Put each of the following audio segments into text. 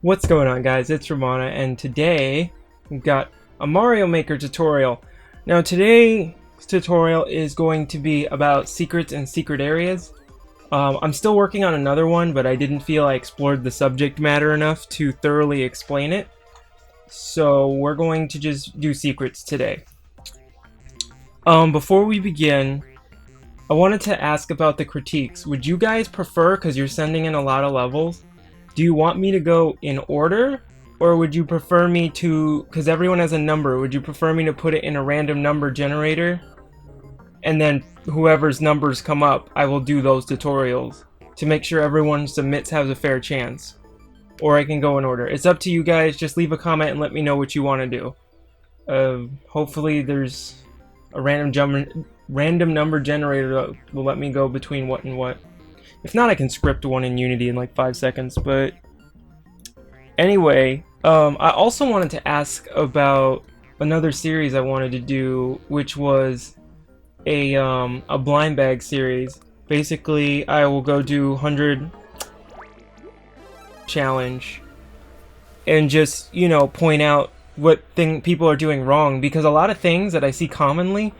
What's going on, guys? It's Ramona, and today we've got a Mario Maker tutorial. Now today's tutorial is going to be about secrets and secret areas. I'm still working on another one, but I didn't feel I explored the subject matter enough to thoroughly explain it. So we're going to just do secrets today. Before we begin, I wanted to ask about the critiques. Would you guys prefer, because you're sending in a lot of levels, do you want me to go in order, or would you prefer me to, because everyone has a number, would you prefer me to put it in a random number generator, and then whoever's numbers come up, I will do those tutorials to make sure everyone who submits has a fair chance? Or I can go in order. It's up to you guys. Just leave a comment and let me know what you want to do. Hopefully there's a random number generator that will let me go between what and what. If not, I can script one in Unity in like 5 seconds, but anyway, I also wanted to ask about another series I wanted to do, which was a blind bag series. Basically, I will go do 100 challenge and just, you know, point out what people are doing wrong, because a lot of things that I see commonly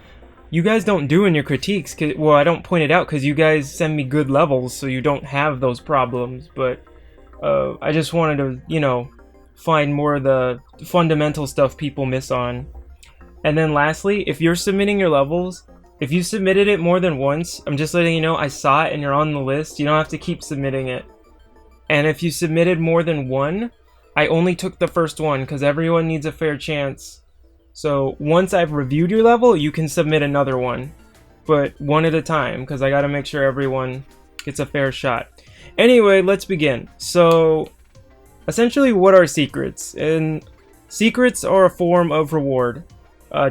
you guys don't do in your critiques. Well, I don't point it out because you guys send me good levels, so you don't have those problems. But I just wanted to, you know, find more of the fundamental stuff people miss on. And then lastly, if you're submitting your levels, if you submitted it more than once, I'm just letting you know I saw it and you're on the list. You don't have to keep submitting it. And if you submitted more than one, I only took the first one because everyone needs a fair chance. So once I've reviewed your level, you can submit another one, but one at a time, because I gotta make sure everyone gets a fair shot. Anyway, let's begin. So essentially, what are secrets? And secrets are a form of reward.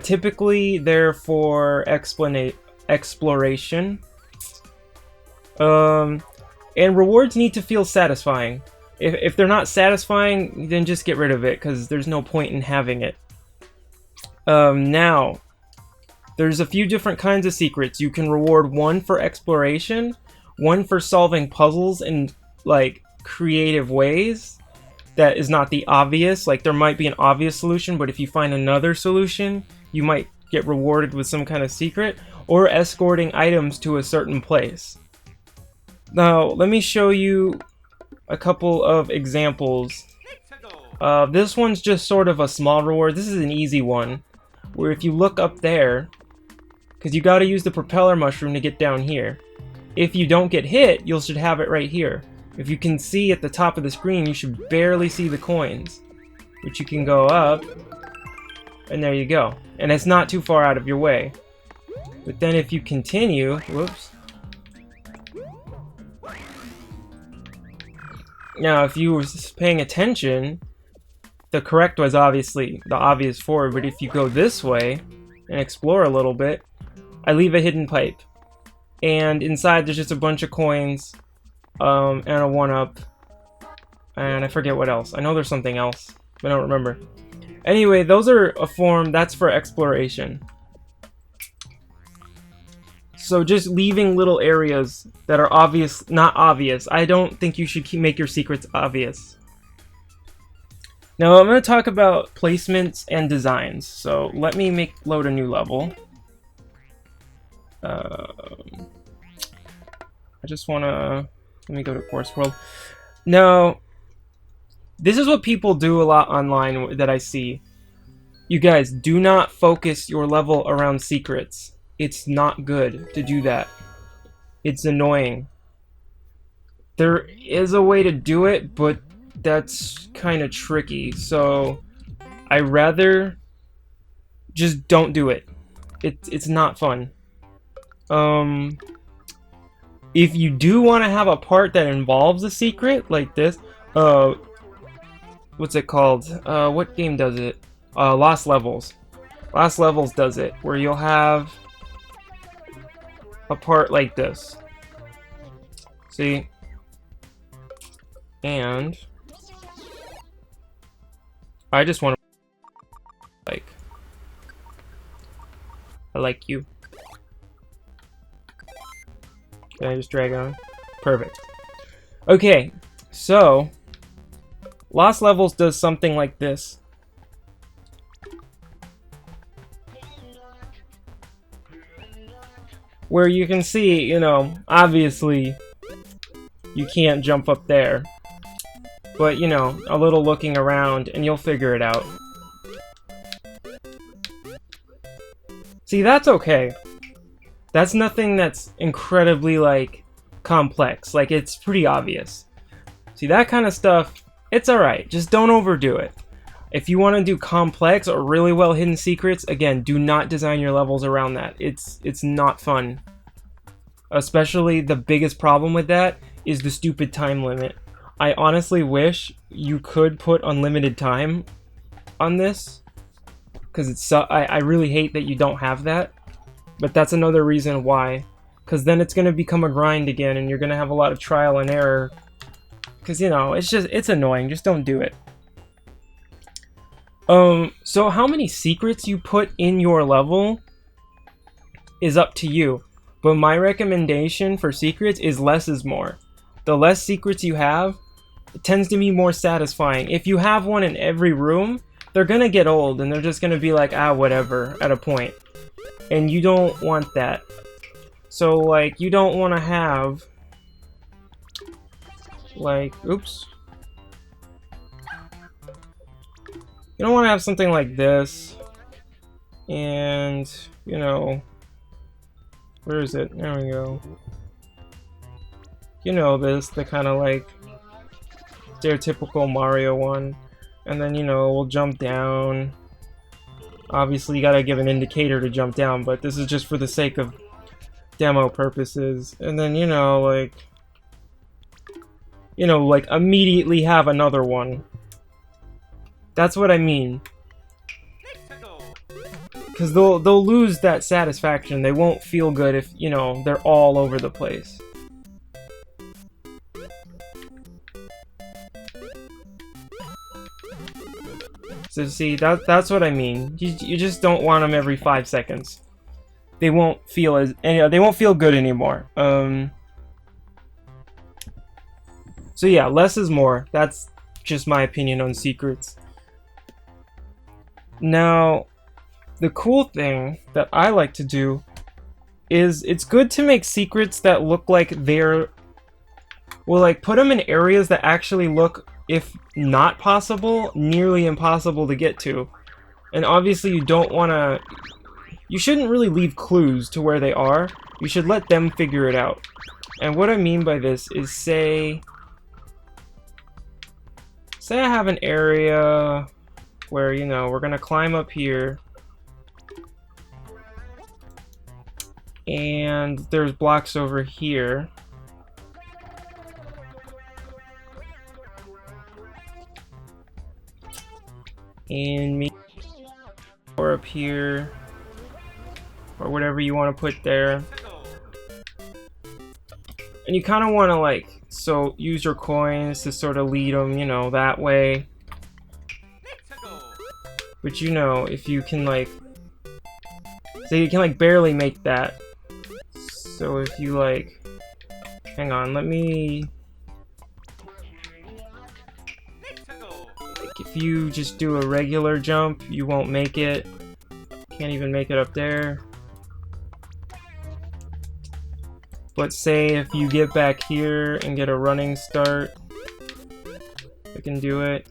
Typically they're for exploration. And rewards need to feel satisfying. If they're not satisfying, then just get rid of it, because there's no point in having it. Now, there's a few different kinds of secrets. You can reward one for exploration, one for solving puzzles in, like, creative ways that is not the obvious. Like, there might be an obvious solution, but if you find another solution, you might get rewarded with some kind of secret, or escorting items to a certain place. Now, let me show you a couple of examples. This one's just sort of a small reward. This is an easy one, where if you look up there, because you got to use the propeller mushroom to get down here. If you don't get hit, you should have it right here. If you can see at the top of the screen, you should barely see the coins, which you can go up, and there you go. And it's not too far out of your way. But then if you continue, whoops. Now, if you were paying attention, the correct was obviously the obvious forward, but if you go this way and explore a little bit, I leave a hidden pipe. And inside there's just a bunch of coins, and a 1-up, and I forget what else. I know there's something else, but I don't remember. Anyway, those are a form, that's for exploration. So just leaving little areas that are obvious, not obvious. I don't think you should make your secrets obvious. Now I'm going to talk about placements and designs. So let me load a new level. I just want to, let me go to Course World. Now, this is what people do a lot online that I see. You guys, do not focus your level around secrets. It's not good to do that. It's annoying. There is a way to do it, but that's kind of tricky. So I rather just don't do it. It's not fun. If you do want to have a part that involves a secret like this, what's it called? What game does it? Lost Levels. Lost Levels does it, where you'll have a part like this. See? And I just want to I like you. Can I just drag on? Perfect. Okay, so Lost Levels does something like this. Where you can see, you know, obviously you can't jump up there. But, you know, a little looking around and you'll figure it out. See, that's okay. That's nothing that's incredibly, like, complex. Like, it's pretty obvious. See, that kind of stuff, it's alright. Just don't overdo it. If you want to do complex or really well hidden secrets, again, do not design your levels around that. It's not fun. Especially the biggest problem with that is the stupid time limit. I honestly wish you could put unlimited time on this. Because I really hate that you don't have that. But that's another reason why. Because then it's going to become a grind again and you're going to have a lot of trial and error. Because, you know, it's annoying. Just don't do it. So how many secrets you put in your level is up to you. But my recommendation for secrets is less is more. The less secrets you have, it tends to be more satisfying. If you have one in every room, they're gonna get old and they're just gonna be like, ah, whatever, at a point. And you don't want that. So, like, you don't want to have, like, oops. You don't want to have something like this, and, you know, where is it? There we go. You know this, the kind of like stereotypical Mario one. And then, you know, we'll jump down. Obviously, you gotta give an indicator to jump down, but this is just for the sake of demo purposes. And then, you know, like immediately have another one. That's what I mean. Because they'll lose that satisfaction. They won't feel good if, you know, they're all over the place. So see, that's what I mean. You just don't want them every 5 seconds. They won't feel they won't feel good anymore. So yeah, less is more. That's just my opinion on secrets. Now, the cool thing that I like to do is it's good to make secrets that look like they're... Well, like, put them in areas that actually look, if not possible, nearly impossible to get to. And obviously you don't want to... You shouldn't really leave clues to where they are. You should let them figure it out. And what I mean by this is, say I have an area where, you know, we're gonna climb up here. And there's blocks over here. And maybe or up here, or whatever you want to put there. And you kind of want to, like, so use your coins to sort of lead them, you know, that way. But, you know, if you can, like, so you can, like, barely make that. So if you, like, hang on, let me... If you just do a regular jump, you won't make it. Can't even make it up there. But say if you get back here and get a running start, I can do it.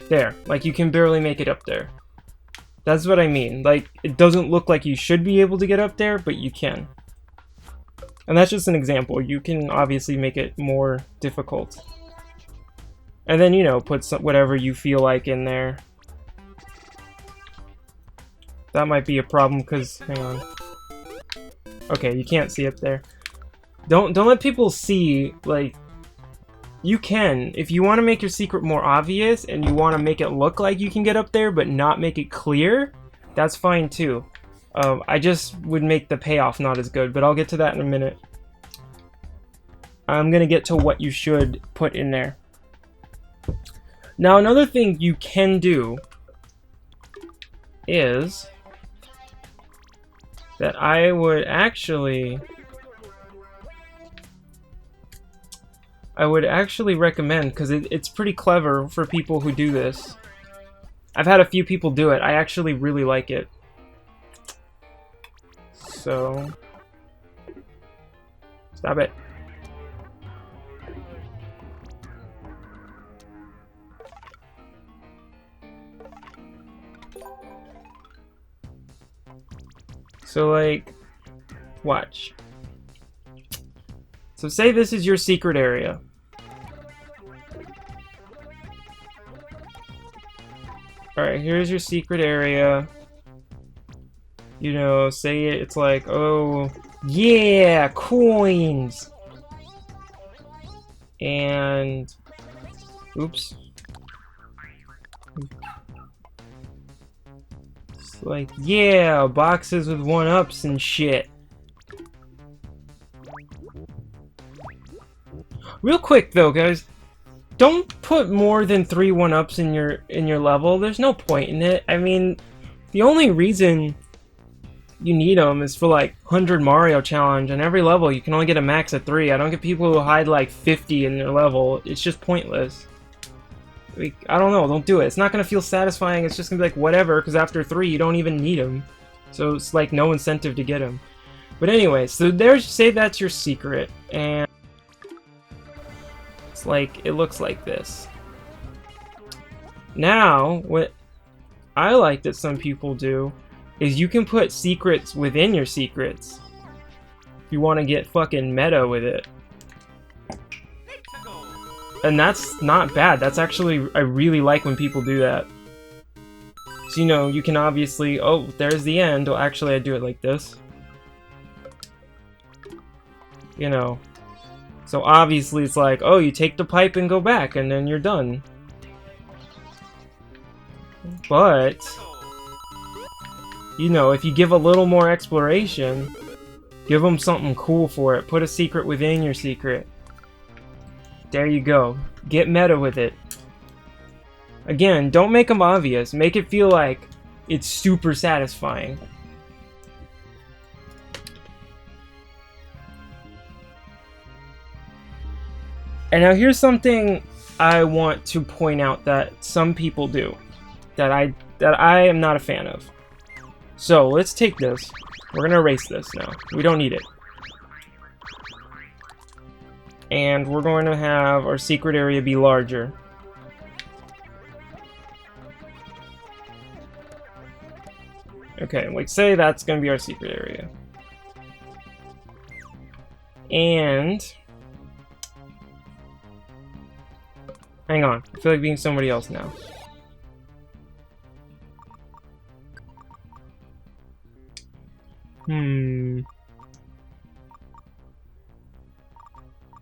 There, like you can barely make it up there. That's what I mean. Like, it doesn't look like you should be able to get up there, but you can. And that's just an example. You can obviously make it more difficult. And then, you know, put whatever you feel like in there. That might be a problem because, hang on. Okay, you can't see up there. Don't let people see, like, you can. If you want to make your secret more obvious and you want to make it look like you can get up there but not make it clear, that's fine too. I just would make the payoff not as good, but I'll get to that in a minute. I'm gonna get to what you should put in there. Now, another thing you can do is that I would actually... I would actually recommend, because it's pretty clever for people who do this. I've had a few people do it. I actually really like it. So... Stop it. So, like, watch. So say this is your secret area. Alright, here's your secret area. You know, say it's like, oh, yeah, coins! And, oops. It's like, yeah, boxes with 1-ups and shit. Real quick though, guys, don't put more than 3 1-ups in your level. There's no point in it. I mean, the only reason you need them is for like 100 Mario challenge, and every level you can only get a max of 3. I don't get people who hide like 50 in their level. It's just pointless. Like, I don't know, don't do it. It's not gonna feel satisfying. It's just gonna be like whatever, because after 3 you don't even need them. So it's like no incentive to get them. But anyway, so there's, say that's your secret, and it's like, it looks like this. Now, what I like that some people do is you can put secrets within your secrets. If you want to get fucking meta with it. And that's not bad. That's actually, I really like when people do that. So, you know, you can obviously, oh, there's the end. Well, actually, I do it like this. You know. So obviously it's like, oh, you take the pipe and go back, and then you're done. But, you know, if you give a little more exploration, give them something cool for it. Put a secret within your secret. There you go. Get meta with it. Again, don't make them obvious. Make it feel like it's super satisfying. And now here's something I want to point out that some people do, that I am not a fan of. So let's take this. We're gonna erase this now. We don't need it. And we're going to have our secret area be larger. Okay, like say that's gonna be our secret area. And hang on, I feel like being somebody else now.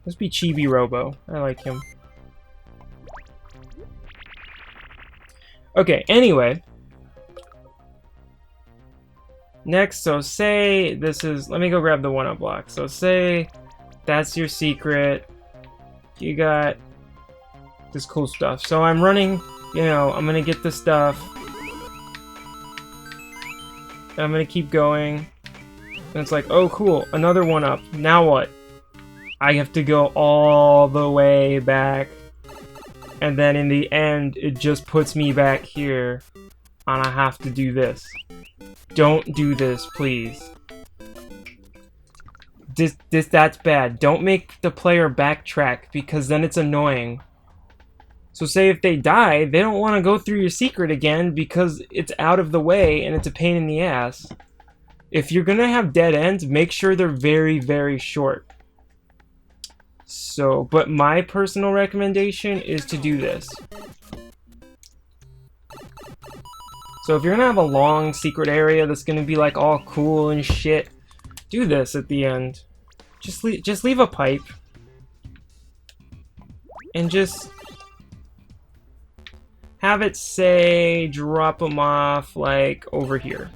Let's be Chibi-Robo. I like him. Okay, anyway. Next, so say this is... Let me go grab the 1-up block. So say that's your secret. You got this cool stuff. So I'm running, you know, I'm gonna get this stuff. I'm gonna keep going. And it's like, oh cool, another 1-up. Now what? I have to go all the way back. And then in the end, it just puts me back here. And I have to do this. Don't do this, please. That's bad. Don't make the player backtrack, because then it's annoying. So say if they die, they don't want to go through your secret again because it's out of the way and it's a pain in the ass. If you're gonna have dead ends, make sure they're very, very short. So, but my personal recommendation is to do this. So if you're gonna have a long secret area that's gonna be like all cool and shit, do this at the end. Just leave a pipe. And just have it say drop them off like over here.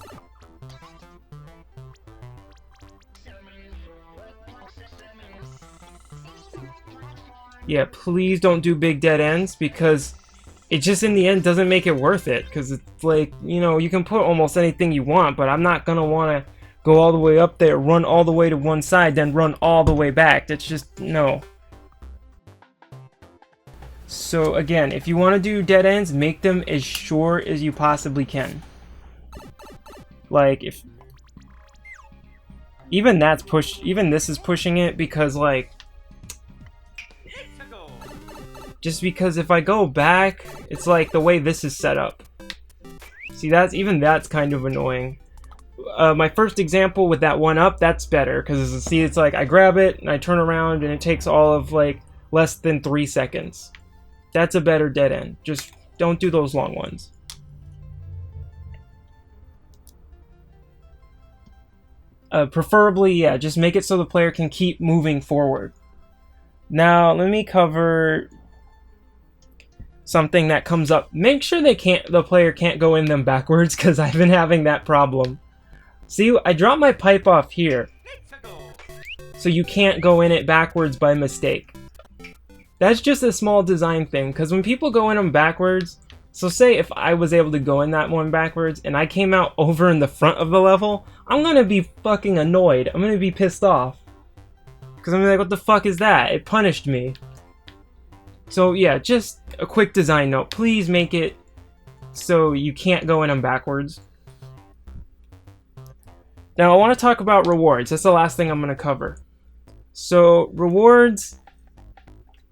Yeah, please don't do big dead ends, because it just in the end doesn't make it worth it. Because it's like, you know, you can put almost anything you want, but I'm not gonna want to go all the way up there, run all the way to one side, then run all the way back. That's just, no. So again, if you want to do dead ends, make them as short as you possibly can. Like, if... even that's even this is pushing it, because, like... just because if I go back, it's like the way this is set up. See, that's kind of annoying. My first example with that 1-up, that's better, because see, it's like I grab it and I turn around and it takes all of like less than 3 seconds. That's a better dead end. Just don't do those long ones. Preferably, yeah, just make it so the player can keep moving forward. Now, let me cover something that comes up. Make sure the player can't go in them backwards, because I've been having that problem. See, I dropped my pipe off here, so you can't go in it backwards by mistake. That's just a small design thing, because when people go in them backwards, so say if I was able to go in that one backwards, and I came out over in the front of the level, I'm gonna be fucking annoyed. I'm gonna be pissed off. Because I'm like, what the fuck is that? It punished me. So yeah, just a quick design note. Please make it so you can't go in them backwards. Now I want to talk about rewards. That's the last thing I'm going to cover. So rewards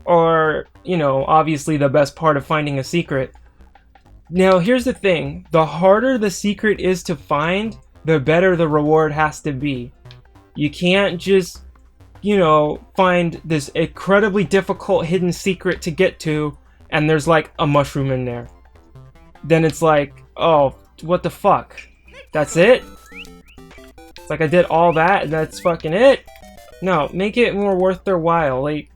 are, you know, obviously the best part of finding a secret. Now here's the thing. The harder the secret is to find, the better the reward has to be. You can't just, you know, find this incredibly difficult hidden secret to get to, and there's like a mushroom in there. Then it's like, oh, what the fuck? That's it? It's like I did all that and that's fucking it? No, make it more worth their while. Like,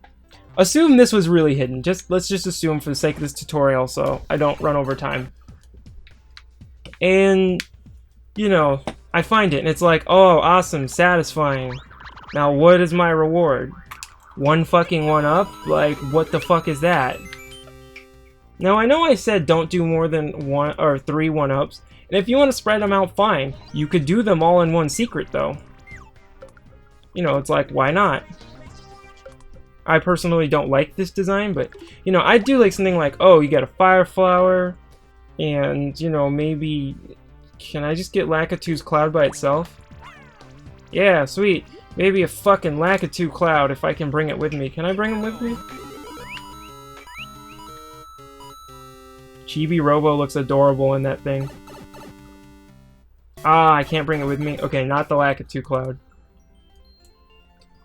assume this was really hidden. Let's just assume for the sake of this tutorial so I don't run over time. And, you know, I find it and it's like, oh, awesome, satisfying. Now, what is my reward? 1 fucking 1-up? Like, what the fuck is that? Now, I know I said don't do more than 1 or 3 1-ups, and if you want to spread them out, fine. You could do them all in one secret, though. You know, it's like, why not? I personally don't like this design, but, you know, I do like something like, oh, you get a fire flower, and, you know, maybe... can I just get Lakitu's cloud by itself? Yeah, sweet. Maybe a fucking Lakitu cloud if I can bring it with me. Can I bring him with me? Chibi-Robo looks adorable in that thing. Ah, I can't bring it with me. Okay, not the Lakitu cloud.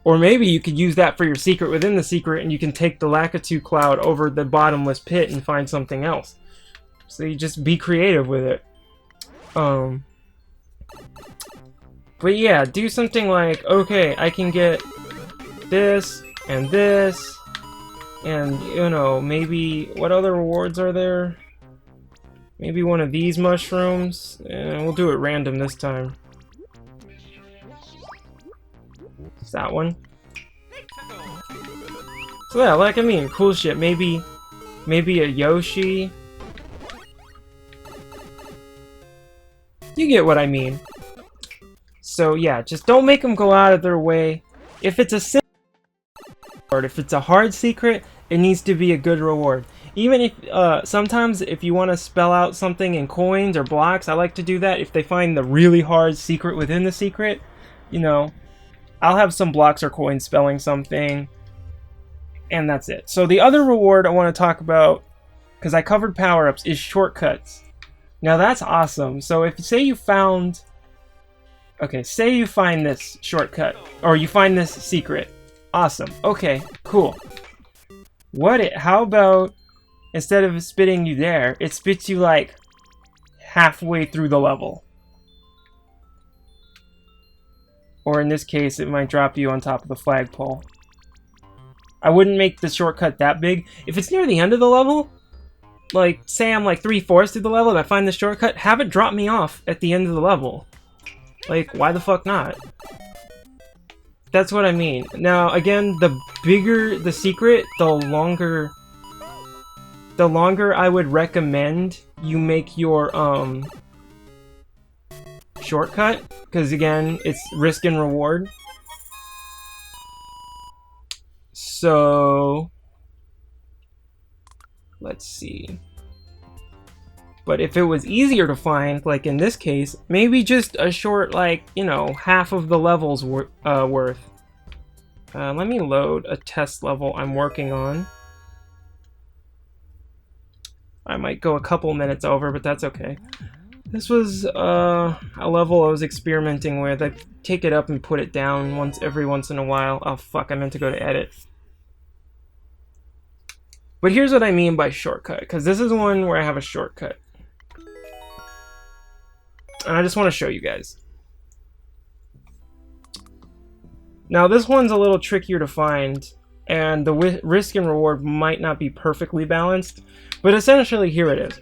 Or maybe you could use that for your secret within the secret and you can take the Lakitu cloud over the bottomless pit and find something else. So you just be creative with it. But yeah, do something like, okay, I can get this, and, you know, maybe, what other rewards are there? Maybe one of these mushrooms, and we'll do it random this time. It's that one. So yeah, like, I mean, cool shit. Maybe a Yoshi. You get what I mean. So yeah, just don't make them go out of their way. If it's a simple reward, if it's a hard secret, it needs to be a good reward. Even if, sometimes if you want to spell out something in coins or blocks, I like to do that. If they find the really hard secret within the secret, you know, I'll have some blocks or coins spelling something, and that's it. So the other reward I want to talk about, because I covered power-ups, is shortcuts. Now that's awesome. So if, say you found... okay, say you find this shortcut, or you find this secret. Awesome. Okay, cool. How about, instead of spitting you there, it spits you like halfway through the level. Or in this case, it might drop you on top of the flagpole. I wouldn't make the shortcut that big. If it's near the end of the level, like, say I'm like 3/4 through the level and I find the shortcut, have it drop me off at the end of the level. Like, why the fuck not? That's what I mean. Now, again, the bigger the secret, the longer I would recommend you make your, shortcut. Because, again, it's risk and reward. So... let's see. But if it was easier to find, like in this case, maybe just a short, like, you know, half of the level's worth. Let me load a test level I'm working on. I might go a couple minutes over, but that's okay. This was a level I was experimenting with. I take it up and put it down every once in a while. Oh fuck, I meant to go to edit. But here's what I mean by shortcut, because this is one where I have a shortcut. And I just want to show you guys. Now this one's a little trickier to find, and the risk and reward might not be perfectly balanced, but essentially here it is.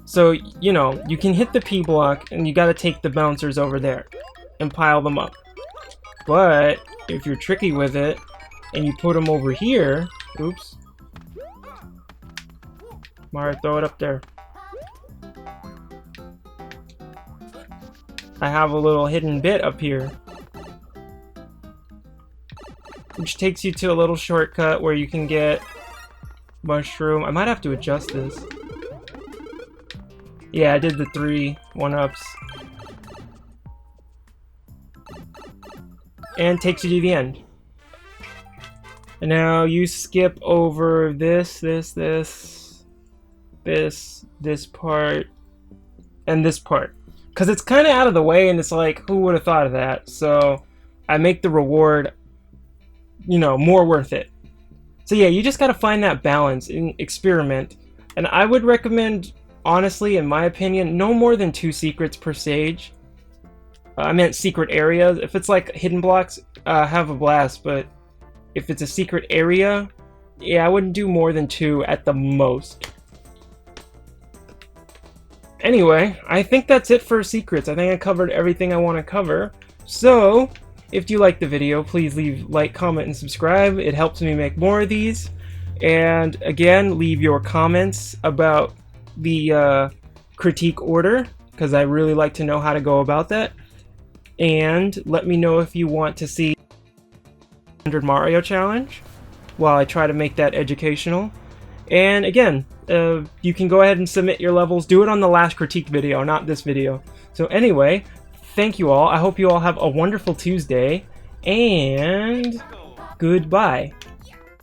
So, you know, you can hit the P block and you gotta take the bouncers over there and pile them up. But if you're tricky with it and you put them over here, oops. Mario, throw it up there. I have a little hidden bit up here, which takes you to a little shortcut where you can get mushroom. I might have to adjust this. Yeah, I did the 3 1-ups. And takes you to the end. And now you skip over this part, and this part. Because it's kind of out of the way, and it's like, who would have thought of that? So I make the reward, you know, more worth it. So yeah, you just gotta find that balance and experiment. And I would recommend, honestly, in my opinion, no more than 2 secrets per stage. I meant secret areas. If it's like hidden blocks, have a blast, but if it's a secret area, yeah, I wouldn't do more than 2 at the most. Anyway, I think that's it for secrets. I think I covered everything I want to cover. So, if you liked the video, please leave like, comment, and subscribe. It helps me make more of these. And again, leave your comments about the critique order, because I really like to know how to go about that. And let me know if you want to see 100 Mario challenge while I try to make that educational. And again, you can go ahead and submit your levels. Do it on the last critique video, not this video. So anyway, thank you all. I hope you all have a wonderful Tuesday, and goodbye.